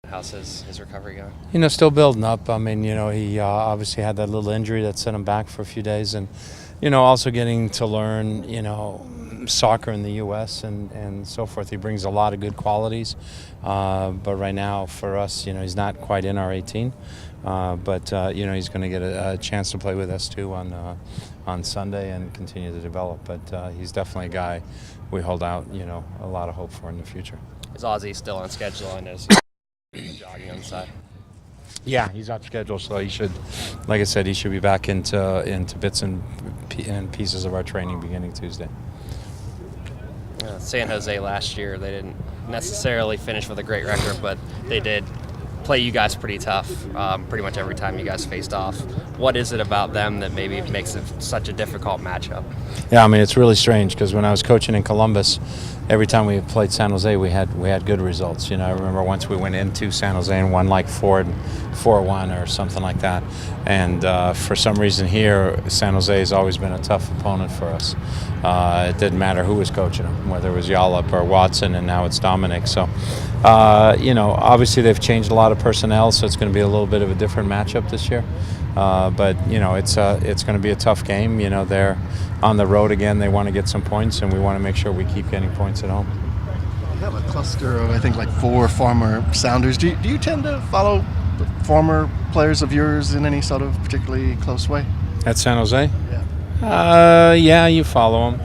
How's his recovery going? Still building up. I mean, he obviously had that little injury that set him back for a few days, and also getting to learn, soccer in the U.S. and so forth. He brings a lot of good qualities, but right now for us, he's not quite in our 18. But he's going to get a chance to play with us too on Sunday and continue to develop. But he's definitely a guy we hold out, a lot of hope for in the future. Is Ozzy still on schedule and is jogging on the side? Yeah, he's on schedule, so he should, like I said, he should be back into bits and pieces of our training beginning Tuesday. San Jose last year, they didn't necessarily finish with a great record, but they did play you guys pretty tough pretty much every time you guys faced off. What is it about them that maybe makes it such a difficult matchup? Yeah, I mean, it's really strange because when I was coaching in Columbus, every time we played San Jose, we had good results. I remember once we went into San Jose and won like 4-1 or something like that. And for some reason here, San Jose has always been a tough opponent for us. It didn't matter who was coaching them, whether it was Yallop or Watson, and now it's Dominic. So, obviously they've changed a lot of personnel, so it's going to be a little bit of a different matchup this year. But it's going to be a tough game. They're on the road again. They want to get some points, and we want to make sure we keep getting points at home. You have a cluster of, I think, like 4 former Sounders. Do you tend to follow former players of yours in any sort of particularly close way? At San Jose? Yeah. Yeah, you follow them,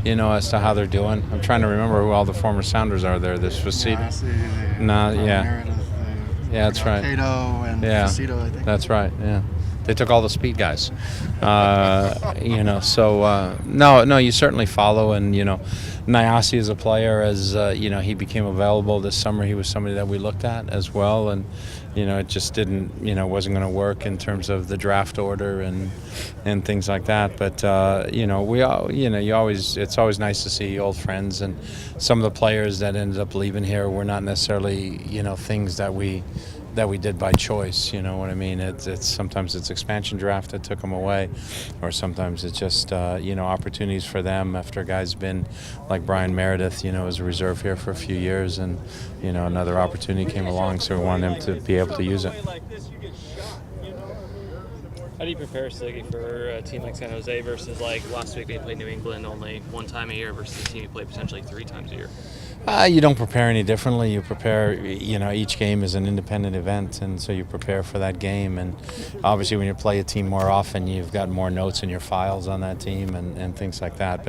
as to how they're doing. I'm trying to remember who all the former Sounders are there. This Facito. Yeah, that's right. Cato and Facito, I think. That's right, yeah. They took all the speed guys. So no, you certainly follow. And, Nyasi is a player. As, he became available this summer, he was somebody that we looked at as well. And, it just didn't, wasn't going to work in terms of the draft order and things like that. But, it's always nice to see old friends. And some of the players that ended up leaving here were not necessarily, things that we did by choice. You know what I mean? It's sometimes it's expansion draft that took them away, or sometimes it's just opportunities for them after a guy's been like Brian Meredith, as a reserve here for a few years, and another opportunity came along, so we wanted him to be able to use it. How do you prepare, Sigi, for a team like San Jose versus like last week they played New England only one time a year versus a team you play potentially 3 times a year? You don't prepare any differently. You prepare, each game is an independent event, and so you prepare for that game. And obviously when you play a team more often, you've got more notes in your files on that team and things like that.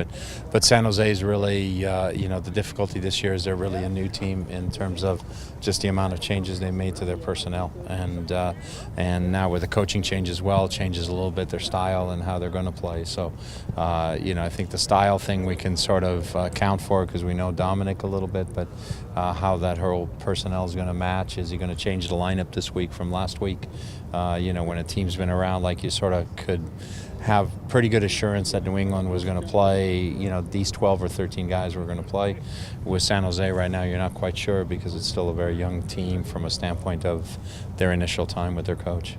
But San Jose is really, the difficulty this year is they're really a new team in terms of just the amount of changes they made to their personnel. And now with the coaching change as well, changes a little bit their style and how they're going to play. So, I think the style thing we can sort of account for because we know Dominic a little bit, but how that whole personnel is going to match. Is he going to change the lineup this week from last week? When a team's been around, like you sort of could have pretty good assurance that New England was going to play, these 12 or 13 guys were going to play. With San Jose right now, you're not quite sure because it's still a very young team from a standpoint of their initial time with their coach.